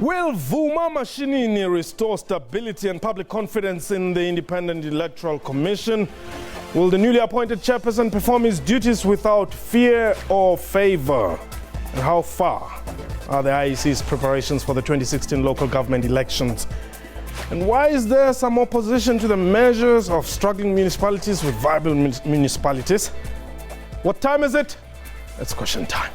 Will Vuma Mashinini restore stability and public confidence in the Independent Electoral Commission? Will the newly appointed chairperson perform his duties without fear or favor? And how far are the IEC's preparations for the 2016 local government elections? And why is there some opposition to the measures of struggling municipalities with viable municipalities? What time is it? It's question time.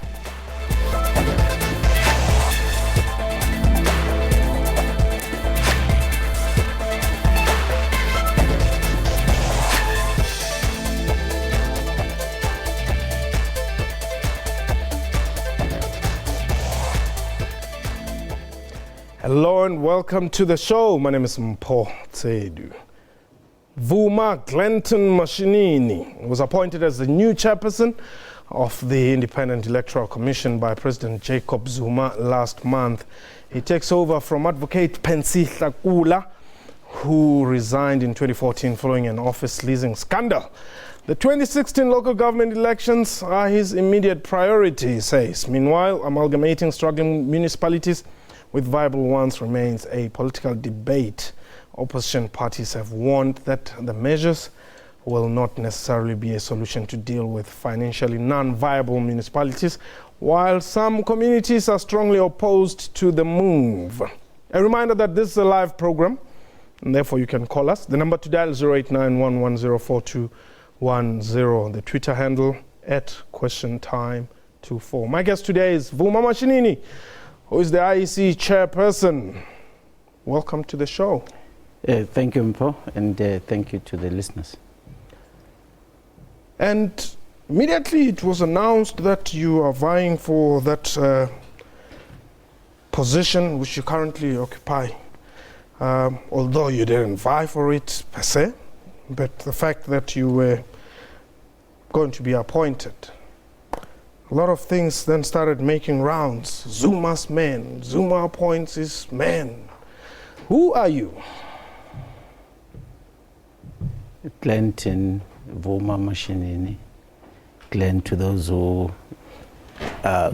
Hello and welcome to the show. My name is Mpho Tsedu. Vuma Glenton Mashinini was appointed as the new chairperson of the Independent Electoral Commission by President Jacob Zuma last month. He takes over from Advocate Pansy Tlakula, who resigned in 2014 following an office leasing scandal. The 2016 local government elections are his immediate priority, he says. Meanwhile, amalgamating struggling municipalities with viable ones remains a political debate. Opposition parties have warned that the measures will not necessarily be a solution to deal with financially non-viable municipalities, while some communities are strongly opposed to the move. A reminder that this is a live program, and therefore you can call us. The number to dial is 0891104210. The Twitter handle @QuestionTime24. My guest today is Vuma Mashinini, who is the IEC chairperson. Welcome to the show. Thank you, Mpho, and thank you to the listeners. And immediately it was announced that you are vying for that position which you currently occupy. Although you didn't vie for it per se, but the fact that you were going to be appointed, a lot of things then started making rounds. Zuma's men, Zuma appoints his men. Who are you? Glenton, Vuma Mashinini, Glenn to those who are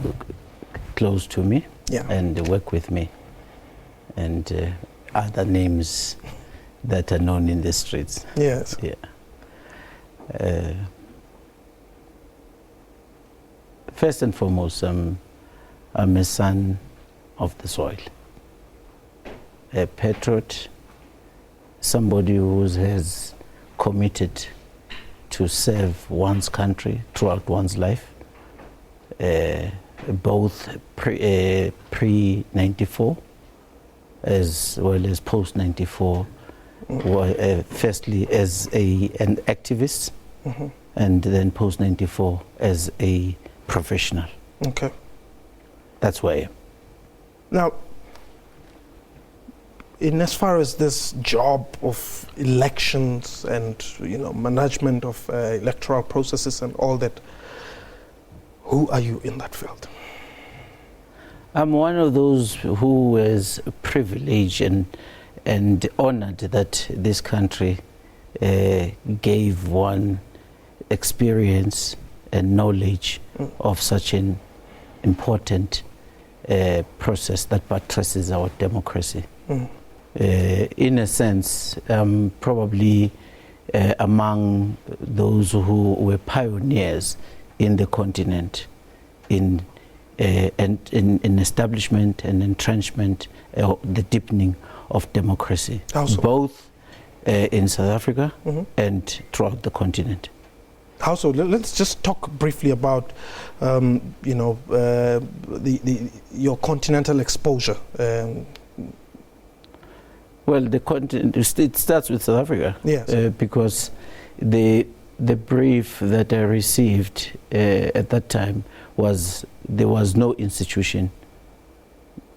close to me and work with me, and other names that are known in the streets. Yes. Yeah. First and foremost, I'm a son of the soil, a patriot, somebody who has committed to serve one's country throughout one's life, both pre-94 as well as post-94, firstly as an activist, and then post-94 as a professional. Okay. That's why I am. Now, in as far as this job of elections and management of electoral processes and all that, who are you in that field? I'm one of those who is privileged and honored that this country gave one experience and knowledge of such an important process that buttresses our democracy. In a sense, probably among those who were pioneers in the continent in establishment and entrenchment, the deepening of democracy, both in South Africa and throughout the continent. How so? Let's just talk briefly about, your continental exposure. Well, the continent, it starts with South Africa. Yes. Because the brief that I received at that time was there was no institution.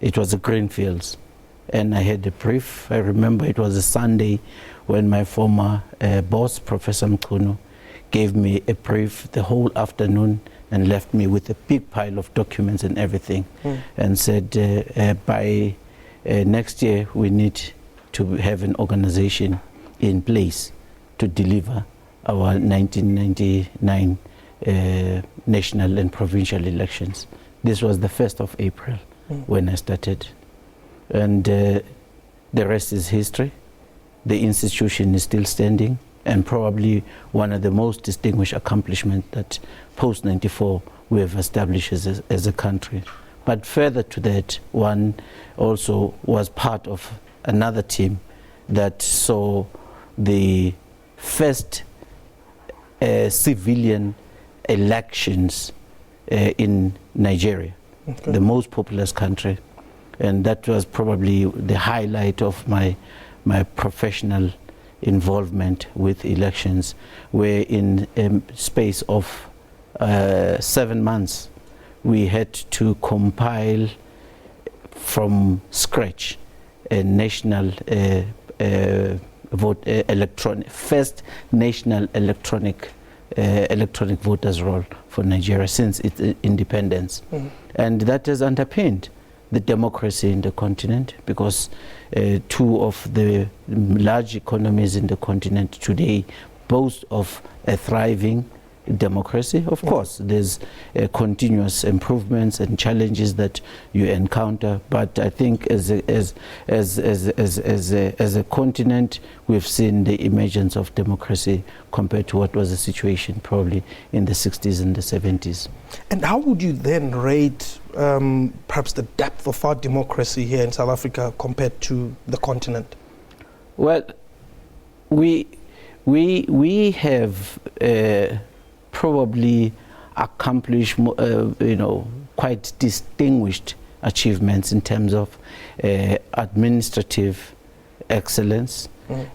It was a greenfields, and I had a brief. I remember it was a Sunday when my former boss, Professor Mkuno, gave me a brief the whole afternoon and left me with a big pile of documents and everything, and said by next year we need to have an organization in place to deliver our 1999 national and provincial elections. This was the 1st of April when I started And the rest is history. The institution is still standing, and probably one of the most distinguished accomplishments that post-94 we have established as a country. But further to that, one also was part of another team that saw the first civilian elections in Nigeria, the most populous country. And that was probably the highlight of my professional involvement with elections, where in a space of 7 months we had to compile from scratch a national first national electronic voters roll for Nigeria since its independence. And that has underpinned the democracy in the continent, because two of the large economies in the continent today boast of a thriving democracy. Of course, there's continuous improvements and challenges that you encounter, but I think as a continent, we've seen the emergence of democracy compared to what was the situation probably in the 60s and the 70s. And how would you then rate perhaps the depth of our democracy here in South Africa compared to the continent? Well, we have probably accomplished quite distinguished achievements in terms of administrative excellence,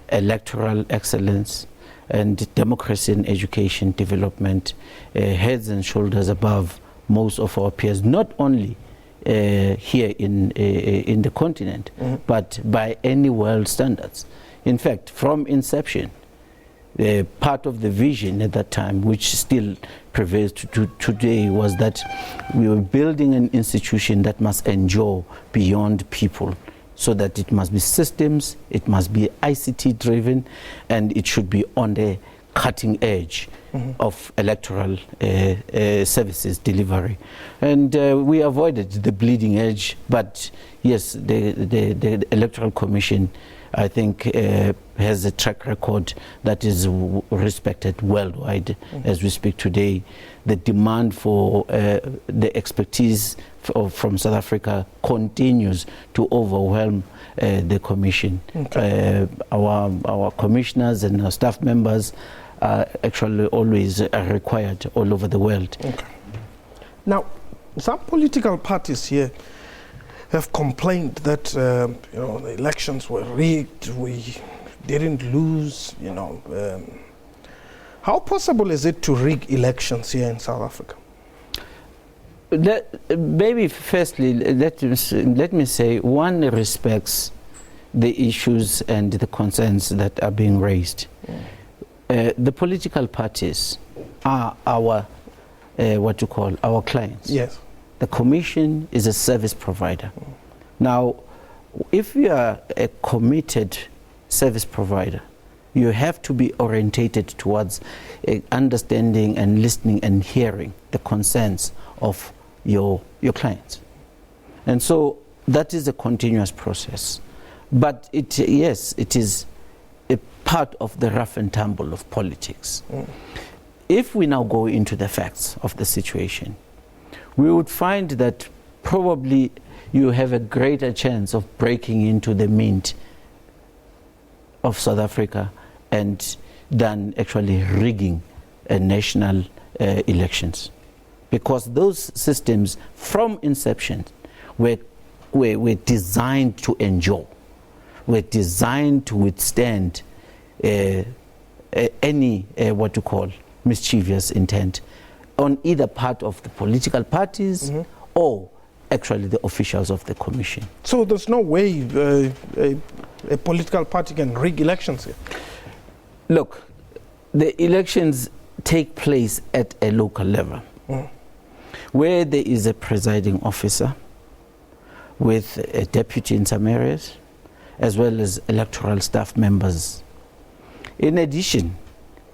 electoral excellence, and democracy and education development, heads and shoulders above most of our peers, not only here in the continent, but by any world standards. In fact, from inception, part of the vision at that time, which still prevails to today, was that we were building an institution that must endure beyond people, so that it must be systems, it must be ICT driven, and it should be on the cutting edge of electoral services delivery. And we avoided the bleeding edge, but yes, the Electoral Commission, I think, has a track record that is respected worldwide as we speak today. The demand for the expertise from South Africa continues to overwhelm the Commission. Our commissioners and our staff members are actually always required all over the world. Now, some political parties here have complained that the elections were rigged, we didn't lose. How possible is it to rig elections here in South Africa? Maybe firstly, let me say, one respects the issues and the concerns that are being raised. The political parties are our our clients. Yes. The Commission is a service provider. Now, if you are a committed service provider, you have to be orientated towards understanding and listening and hearing the concerns of your clients. And so that is a continuous process. But it is a part of the rough and tumble of politics. If we now go into the facts of the situation, we would find that probably you have a greater chance of breaking into the mint of South Africa and than actually rigging national elections, because those systems from inception were designed to endure, were designed to withstand any mischievous intent on either part of the political parties or actually the officials of the Commission. So there's no way a political party can rig elections here? Look, the elections take place at a local level, where there is a presiding officer with a deputy in some areas, as well as electoral staff members. In addition,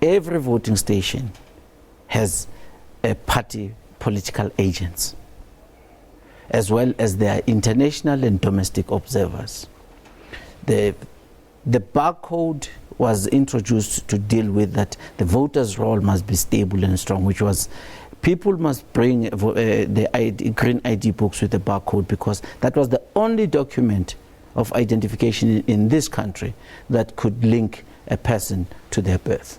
every voting station has a party political agents. as well as their international and domestic observers. The barcode was introduced to deal with that. The voter's roll must be stable and strong, which was people must bring the green ID books with the barcode, because that was the only document of identification in this country that could link a person to their birth.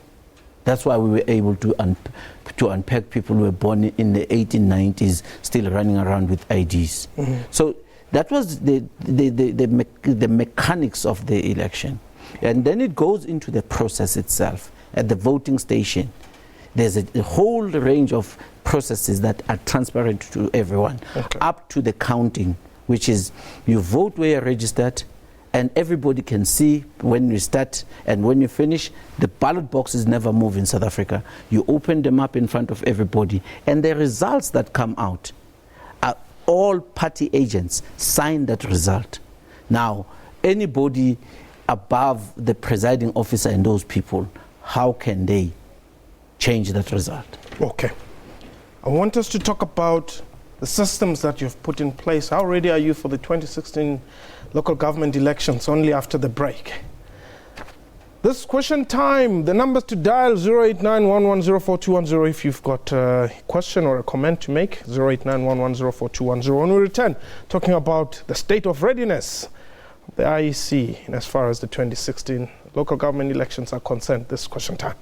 That's why we were able to unpack people who were born in the 1890s still running around with IDs. Mm-hmm. So that was the mechanics of the election. And then it goes into the process itself. At the voting station, there's a whole range of processes that are transparent to everyone, okay, up to the counting, which is you vote where you're registered, and everybody can see when you start and when you finish. The ballot boxes never move in South Africa. You open them up in front of everybody, and the results that come out, all party agents sign that result. Now, anybody above the presiding officer and those people, how can they change that result? Okay. I want us to talk about the systems that you've put in place. How ready are you for the 2016 local government elections only after the break? This question time, the numbers to dial 08911042110 if you've got a question or a comment to make, 08911042110. When we return, talking about the state of readiness of the IEC and as far as the 2016 local government elections are concerned. This question time.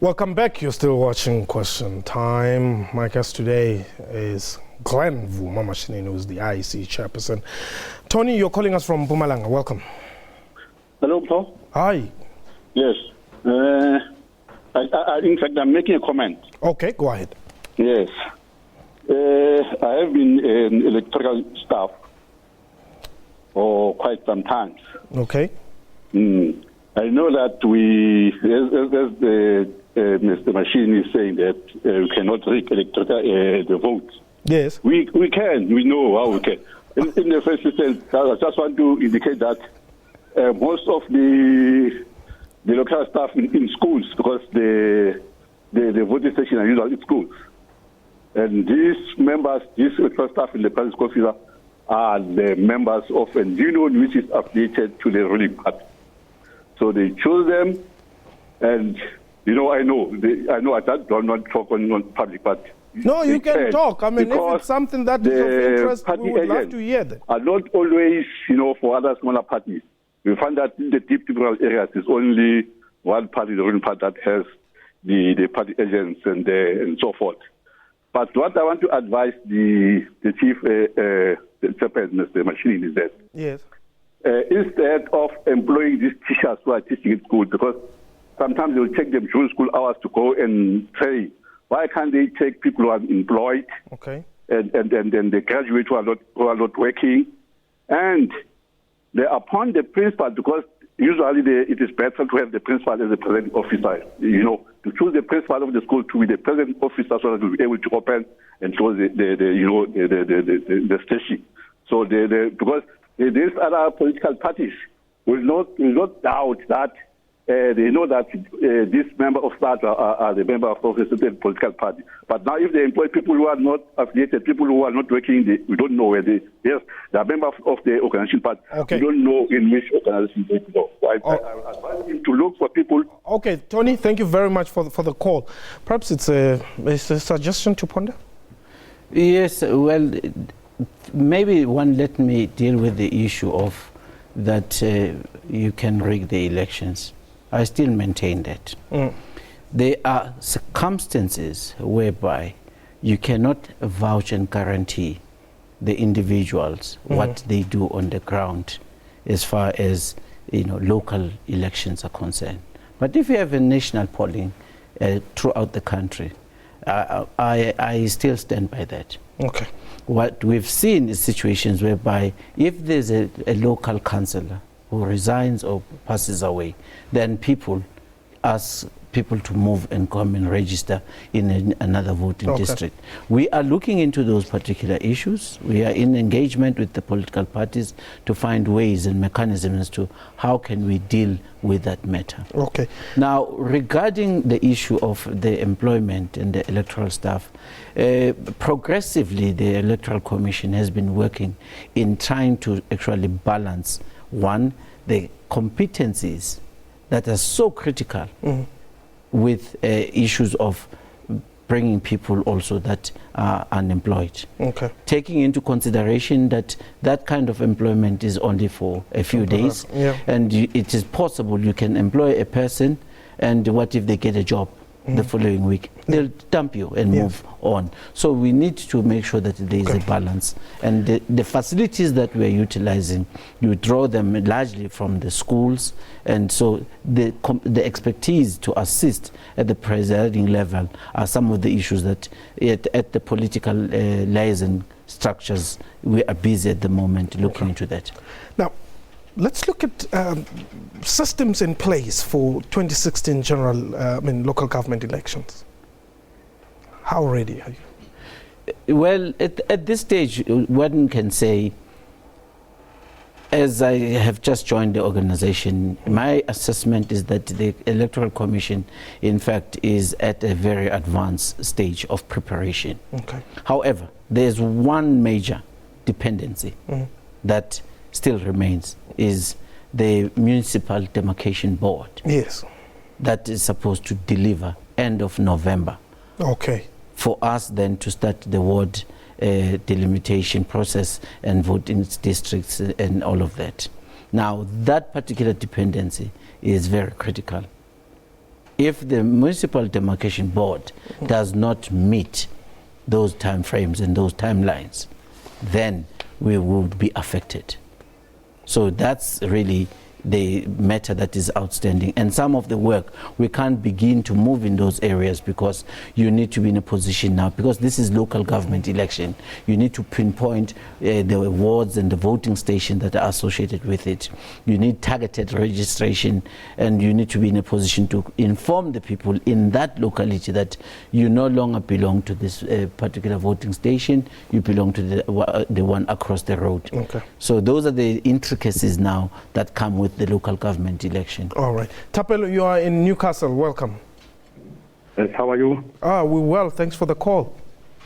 Welcome back. You're still watching Question Time. My guest today is Vuma Mashinini, who's the IEC chairperson. Tony, you're calling us from Mpumalanga. Welcome. Hello, Paul. Hi. Yes. In fact, I'm making a comment. Okay, go ahead. Yes. I have been an electoral staff for quite some time. Okay. I know that Mr. Mashinini is saying that we cannot rig the votes. Yes. We can. We know how we can. In the first instance, I just want to indicate that most of the local staff in schools, because the voting station are usually in schools, and these members, these local staff in the president's office are the members of a union which is affiliated to the ruling party. So they chose them, and I know I do not talk on public, but no, you can talk. I mean, if it's something that is of interest, we would love to hear that. Are not always, for other smaller parties. We find that in the deep rural areas, there's only one party, the ruling party, that has the party agents and so forth. But what I want to advise the chief, the chairperson, Mr. Mashinini, is that yes, instead of employing these teachers who are teaching in school, because sometimes they'll take them during school hours to go and say, why can't they take people who are employed, okay, and the graduates who are not working, and they appoint the principal, because usually it is better to have the principal as the presiding officer, to choose the principal of the school to be the presiding officer so that we'll be able to open and close the station. So because these other political parties will not doubt that they know that this member of staff are the member of a certain political party. But now if they employ people who are not affiliated, people who are not working, we don't know where they are members of the organization, but we don't know in which organization they belong. So I advise him to look for people. Okay, Tony, thank you very much for the call. Perhaps it's a suggestion to ponder? Yes, well, maybe let me deal with the issue of that you can rig the elections. I still maintain that. There are circumstances whereby you cannot vouch and guarantee the individuals what they do on the ground as far as local elections are concerned. But if you have a national polling throughout the country, I still stand by that. Okay. What we've seen is situations whereby if there's a local councillor who resigns or passes away, then people ask people to move and come and register in another voting district. We are looking into those particular issues. We are in engagement with the political parties to find ways and mechanisms as to how can we deal with that matter. Okay. Now, regarding the issue of the employment and the electoral staff, progressively the Electoral Commission has been working in trying to actually balance, one, the competencies that are so critical with issues of bringing people also that are unemployed. Okay. Taking into consideration that that kind of employment is only for a few days, and it is possible you can employ a person, and what if they get a job the following week? They'll dump you and move on. So we need to make sure that there is a balance. And the facilities that we're utilizing, you draw them largely from the schools, and so the expertise to assist at the presiding level are some of the issues that at the political liaison structures, we are busy at the moment looking into that. Now, let's look at systems in place for 2016 local government elections. How ready are you? Well, at this stage, one can say, as I have just joined the organization, my assessment is that the Electoral Commission, in fact, is at a very advanced stage of preparation. Okay. However, there's one major dependency that still remains, is the Municipal Demarcation Board. Yes. That is supposed to deliver end of November. Okay. For us then to start the ward delimitation process and voting districts and all of that. Now, that particular dependency is very critical. If the Municipal Demarcation Board does not meet those time frames and those timelines, then we will be affected. So that's really the matter that is outstanding. And some of the work, we can't begin to move in those areas because you need to be in a position now, because this is local government election. You need to pinpoint the wards and the voting stations that are associated with it. You need targeted registration, and you need to be in a position to inform the people in that locality that you no longer belong to this particular voting station, you belong to the one across the road. Okay. So those are the intricacies now that come with the local government election. All right. Tapelo, you are in Newcastle. Welcome. Yes, how are you? We're well. Thanks for the call.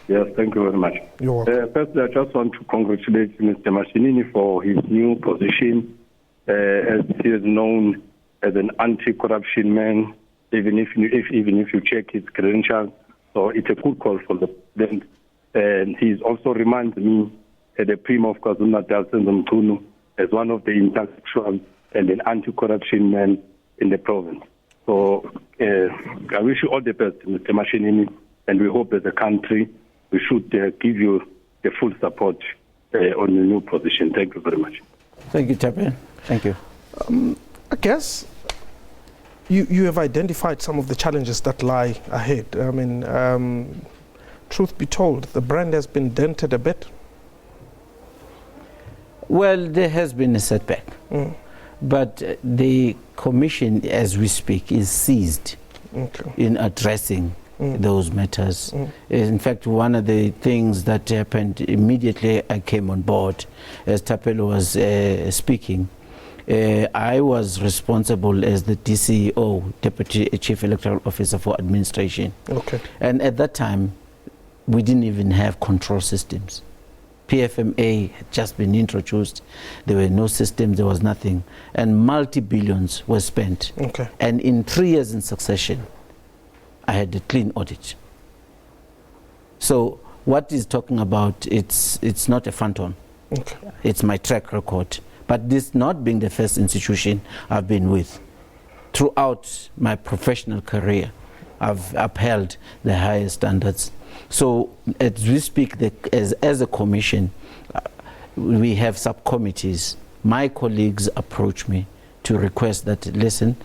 Yes, thank you very much. You're welcome. First, I just want to congratulate Mr. Mashinini for his new position, as he is known as an anti-corruption man, even if you check his credentials. So it's a good call for the president. And he also reminds me the Premier of KwaZulu-Natal, Mtunu, as one of the intellectuals and an anti-corruption man in the province. So I wish you all the best, Mr. Mashinini, and we hope as a country we should give you the full support on your new position. Thank you very much. Thank you, Chairperson. Thank you. I guess you have identified some of the challenges that lie ahead. I mean, truth be told, the brand has been dented a bit. Well, there has been a setback, but the Commission, as we speak, is seized in addressing those matters. In fact, one of the things that happened immediately I came on board, as Tapelo was speaking, I was responsible as the DCO, Deputy Chief Electoral Officer for Administration. Okay. And at that time, we didn't even have control systems. PFMA had just been introduced. There were no systems, there was nothing. And multi-billions were spent. Okay. And in 3 years in succession, I had a clean audit. So what he's talking about, it's not a phantom. Okay. It's my track record. But this not being the first institution I've been with. Throughout my professional career, I've upheld the highest standards. So as we speak, as a commission, we have subcommittees. My colleagues approach me to request that, listen,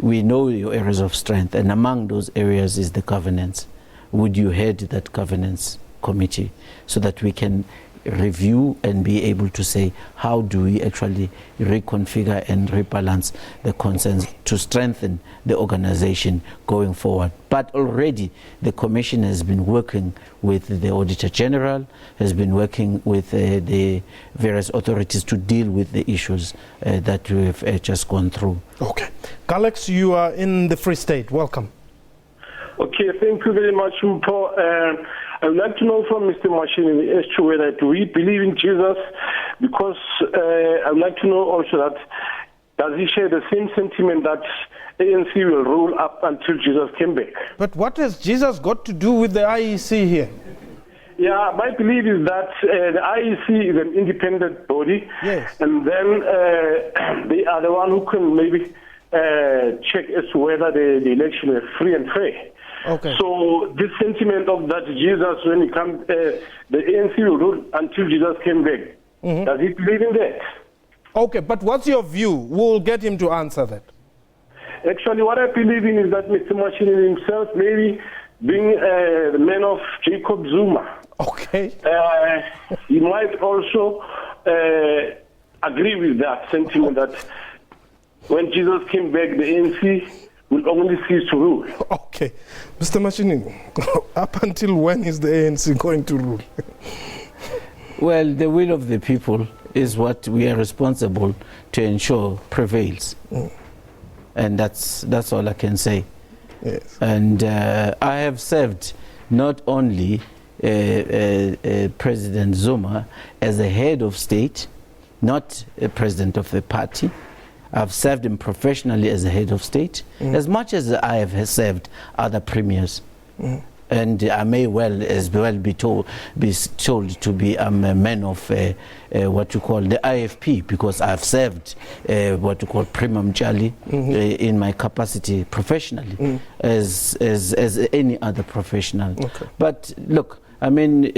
we know your areas of strength, and among those areas is the governance. Would you head that governance committee so that we can review and be able to say, how do we actually reconfigure and rebalance the concerns to strengthen the organization going forward? But already the Commission has been working with the Auditor General, has been working with the various authorities to deal with the issues that we've just gone through. Okay. Galex, you are in the Free State. Welcome. Okay, thank you very much, Mpho. I would like to know from Mr. Mashinini as to whether do we believe in Jesus, because I would like to know also that does he share the same sentiment that ANC will rule up until Jesus came back? But what has Jesus got to do with the IEC here? Yeah, my belief is that the IEC is an independent body, yes, and then they are the one who can maybe check as to whether the election is free and fair. Okay. So this sentiment of that Jesus, when he comes, the ANC will rule until Jesus came back. Mm-hmm. Does he believe in that? Okay, but what's your view? We'll get him to answer that. Actually, what I believe in is that Mr. Mashinini himself, maybe being the man of Jacob Zuma, okay, he might also agree with that sentiment that when Jesus came back, the ANC will only cease to rule. Okay. Mr. Mashinini, up until when is the ANC going to rule? Well, the will of the people is what we are responsible to ensure prevails. Mm. And that's all I can say. Yes. And I have served not only President Zuma as a head of state, not a president of the party. I've served him professionally as a head of state, as much as I have served other premiers. And I may be told to be a man of what you call the IFP, because I've served what you call primum jali in my capacity professionally as any other professional. Okay. But look, I mean,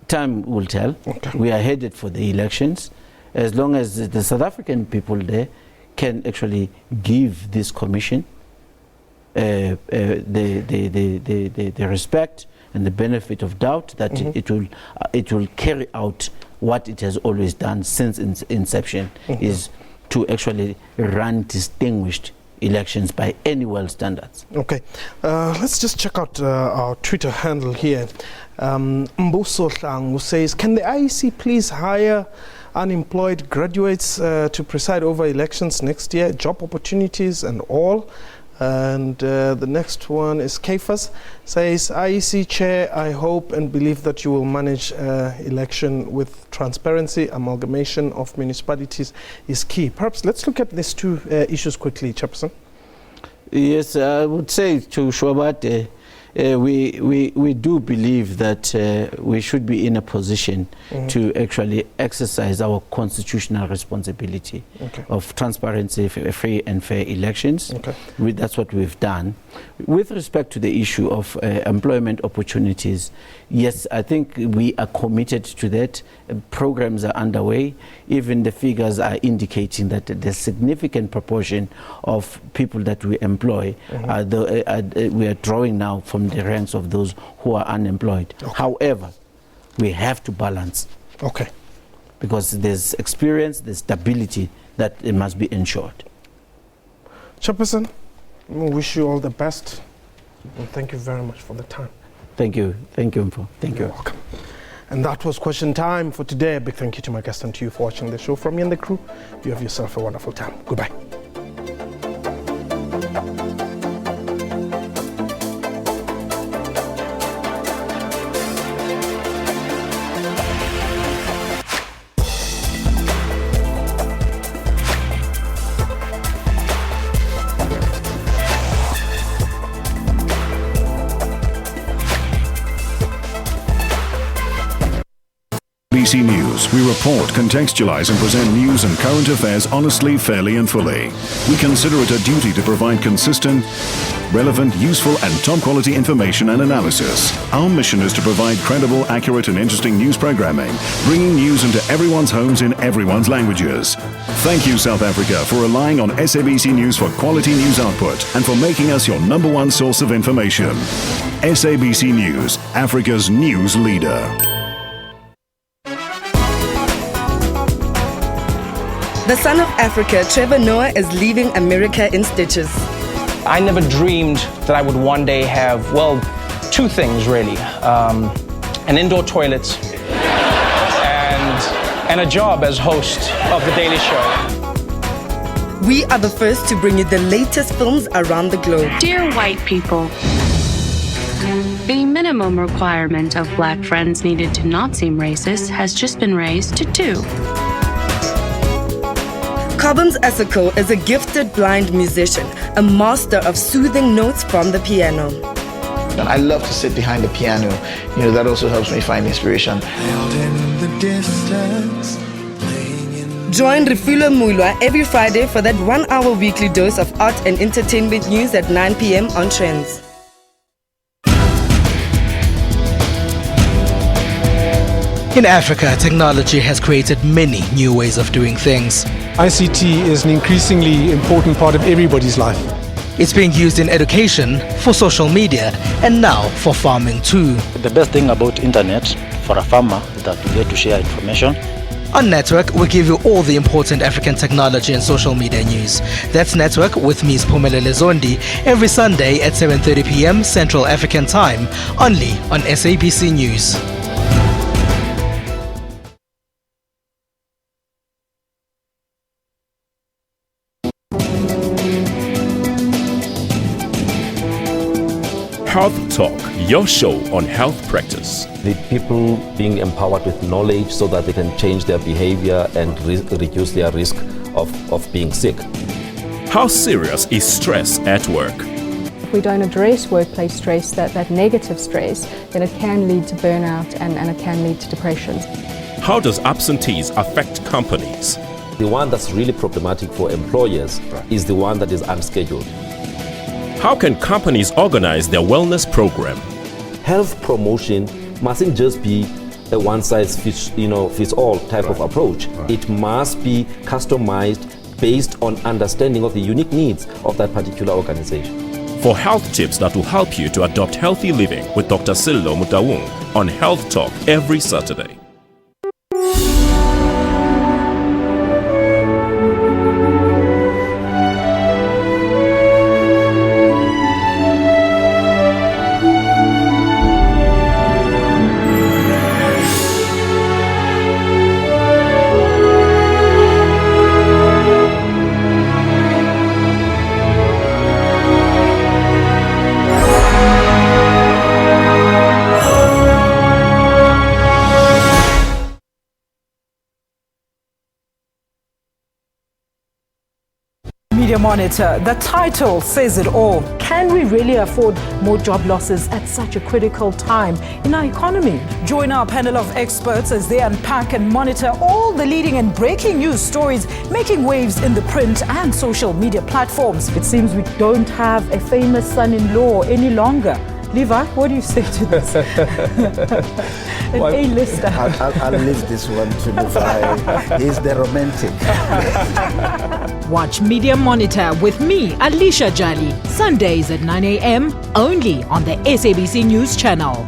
time will tell. Okay. We are headed for the elections. As long as the South African people there can actually give this commission the respect and the benefit of doubt that it will carry out what it has always done since its inception, is to actually run distinguished elections by any world standards. Okay, let's just check out our Twitter handle here. Mbuso Hlangu says, can the IEC please hire unemployed graduates to preside over elections next year, job opportunities and all? And the next one is Kefas, says, IEC Chair, I hope and believe that you will manage election with transparency. Amalgamation of municipalities is key. Perhaps let's look at these two issues quickly, Chairperson. Yes, I would say to Shwabate, we do believe that we should be in a position to actually exercise our constitutional responsibility of transparency, free and fair elections. Okay. That's what we've done. With respect to the issue of employment opportunities, yes, I think we are committed to that. Programs are underway. Even the figures are indicating that the significant proportion of people that we employ, we are drawing now from the ranks of those who are unemployed. Okay. However, we have to balance. Okay. Because there's experience, there's stability that it must be ensured. Chairperson, we wish you all the best. And thank you very much for the time. Thank you. Thank you, Mpho. Thank you. You're welcome. And that was Question Time for today. A big thank you to my guest and to you for watching the show. From me and the crew, you have yourself a wonderful time. Goodbye. SABC News. We report, contextualize and present news and current affairs honestly, fairly and fully. We consider it a duty to provide consistent, relevant, useful and top quality information and analysis. Our mission is to provide credible, accurate and interesting news programming, bringing news into everyone's homes in everyone's languages. Thank you, South Africa, for relying on SABC News for quality news output and for making us your #1 source of information. SABC News, Africa's news leader. The son of Africa, Trevor Noah, is leaving America in stitches. I never dreamed that I would one day have, well, two things really. An indoor toilet and a job as host of The Daily Show. We are the first to bring you the latest films around the globe. Dear white people, the minimum requirement of black friends needed to not seem racist has just been raised to 2. Cobhams Asako is a gifted blind musician, a master of soothing notes from the piano. And I love to sit behind the piano. You know, that also helps me find inspiration. Join Refulo Mulwa every Friday for that 1-hour weekly dose of art and entertainment news at 9 p.m. on Trends. In Africa, technology has created many new ways of doing things. ICT is an increasingly important part of everybody's life. It's being used in education, for social media, and now for farming too. The best thing about internet for a farmer is that you get to share information. On Network, we give you all the important African technology and social media news. That's Network with me, Spumelele Zondi, every Sunday at 7:30 p.m. Central African Time, only on SABC News. Health Talk, your show on health practice. The people being empowered with knowledge so that they can change their behavior and reduce their risk of being sick. How serious is stress at work? If we don't address workplace stress, that negative stress, then it can lead to burnout and it can lead to depression. How does absentees affect companies? The one that's really problematic for employers is the one that is unscheduled. How can companies organize their wellness program? Health promotion mustn't just be a one-size-fits-all type of approach. It must be customized based on understanding of the unique needs of that particular organization. For health tips that will help you to adopt healthy living with Dr. Sillo Mutawung on Health Talk every Saturday. Media Monitor, the title says it all. Can we really afford more job losses at such a critical time in our economy? Join our panel of experts as they unpack and monitor all the leading and breaking news stories making waves in the print and social media platforms. It seems we don't have a famous son-in-law any longer. Levi, what do you say to this? An A-lister. I'll leave this one to Levi. He's the romantic. Watch Media Monitor with me, Alicia Jali, Sundays at 9 a.m. only on the SABC News channel.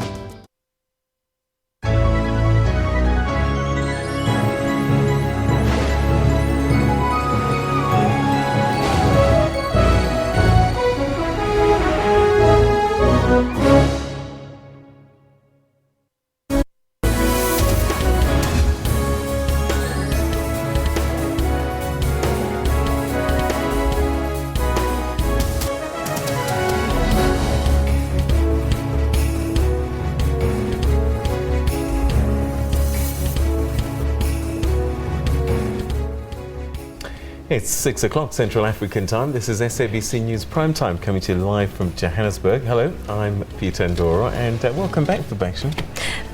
It's 6 o'clock Central African time. This is SABC News Primetime coming to you live from Johannesburg. Hello, I'm Peter Ndoro and welcome back, Vibakshini.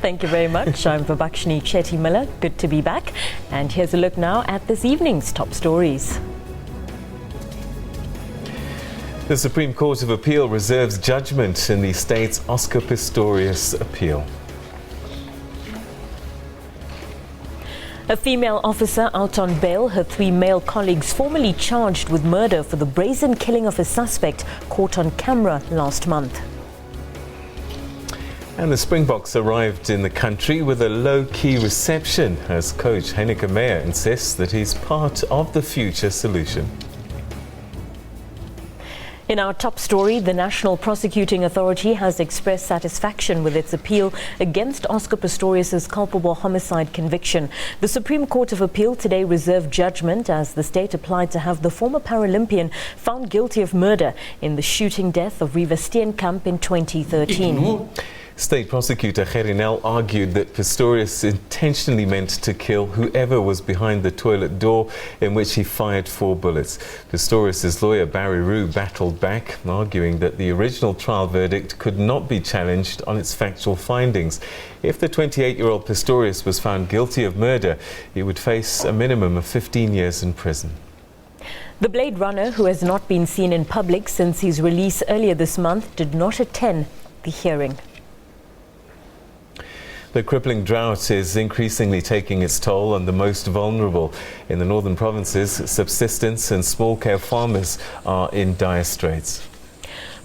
Thank you very much. I'm Vibakshini Chetty-Miller. Good to be back. And here's a look now at this evening's top stories. The Supreme Court of Appeal reserves judgment in the state's Oscar Pistorius appeal. A female officer out on bail, her 3 male colleagues formerly charged with murder for the brazen killing of a suspect caught on camera last month. And the Springboks arrived in the country with a low-key reception as coach Heineke Meyer insists that he's part of the future solution. In our top story, the National Prosecuting Authority has expressed satisfaction with its appeal against Oscar Pistorius' culpable homicide conviction. The Supreme Court of Appeal today reserved judgment as the state applied to have the former Paralympian found guilty of murder in the shooting death of Riva Steenkamp in 2013. State prosecutor Gerinel argued that Pistorius intentionally meant to kill whoever was behind the toilet door in which he fired 4 bullets. Pistorius' lawyer Barry Rue battled back, arguing that the original trial verdict could not be challenged on its factual findings. If the 28-year-old Pistorius was found guilty of murder, he would face a minimum of 15 years in prison. The Blade Runner, who has not been seen in public since his release earlier this month, did not attend the hearing. The crippling drought is increasingly taking its toll on the most vulnerable. In the northern provinces, subsistence and small-scale farmers are in dire straits.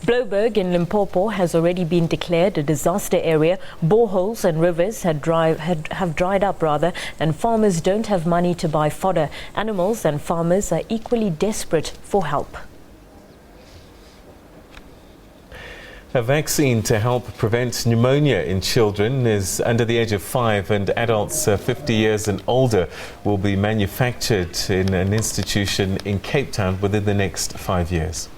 Blouberg in Limpopo has already been declared a disaster area. Boreholes and rivers have dried up, and farmers don't have money to buy fodder. Animals and farmers are equally desperate for help. A vaccine to help prevent pneumonia in children is under the age of 5, and adults 50 years and older will be manufactured in an institution in Cape Town within the next 5 years.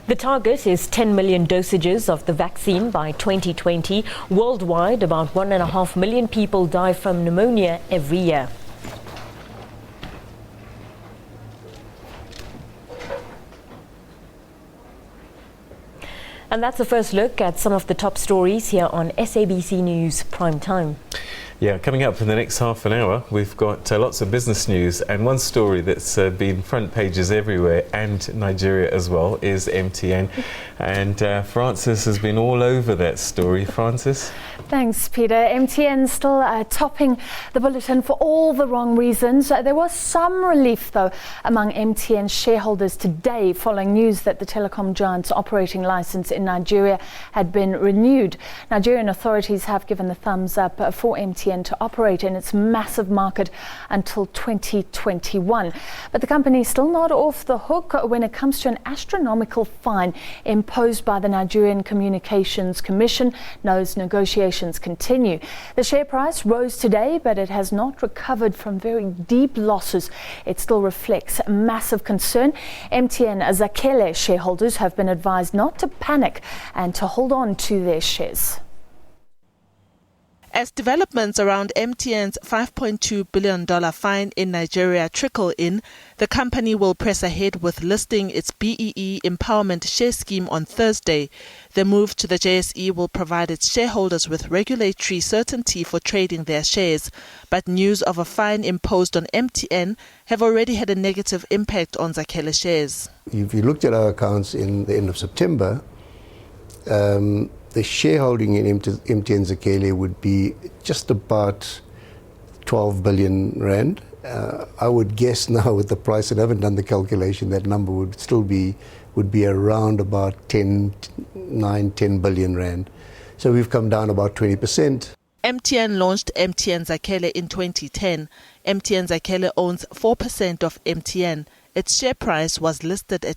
The target is 10 million dosages of the vaccine by 2020. Worldwide, about 1.5 million people die from pneumonia every year. And that's the first look at some of the top stories here on SABC News Prime Time. Yeah, coming up in the next half an hour, we've got lots of business news, and one story that's been front pages everywhere, and Nigeria as well, is MTN. And Francis has been all over that story. Francis? Thanks, Peter. MTN still topping the bulletin for all the wrong reasons. There was some relief, though, among MTN shareholders today following news that the telecom giant's operating license in Nigeria had been renewed. Nigerian authorities have given the thumbs up for MTN to operate in its massive market until 2021. But the company is still not off the hook when it comes to an astronomical fine imposed by the Nigerian Communications Commission. Those negotiations continue. The share price rose today, but it has not recovered from very deep losses. It still reflects massive concern. MTN Zakhele shareholders have been advised not to panic and to hold on to their shares. As developments around MTN's $5.2 billion fine in Nigeria trickle in, the company will press ahead with listing its BEE Empowerment Share Scheme on Thursday. The move to the JSE will provide its shareholders with regulatory certainty for trading their shares. But news of a fine imposed on MTN have already had a negative impact on Zakhele shares. If you looked at our accounts in the end of September, the shareholding in MTN Zakhele would be just about 12 billion rand. I would guess now with the price, and I haven't done the calculation, that number would be around about 10 billion rand. So we've come down about 20%. MTN launched MTN Zakhele in 2010. MTN Zakhele owns 4% of MTN. Its share price was listed at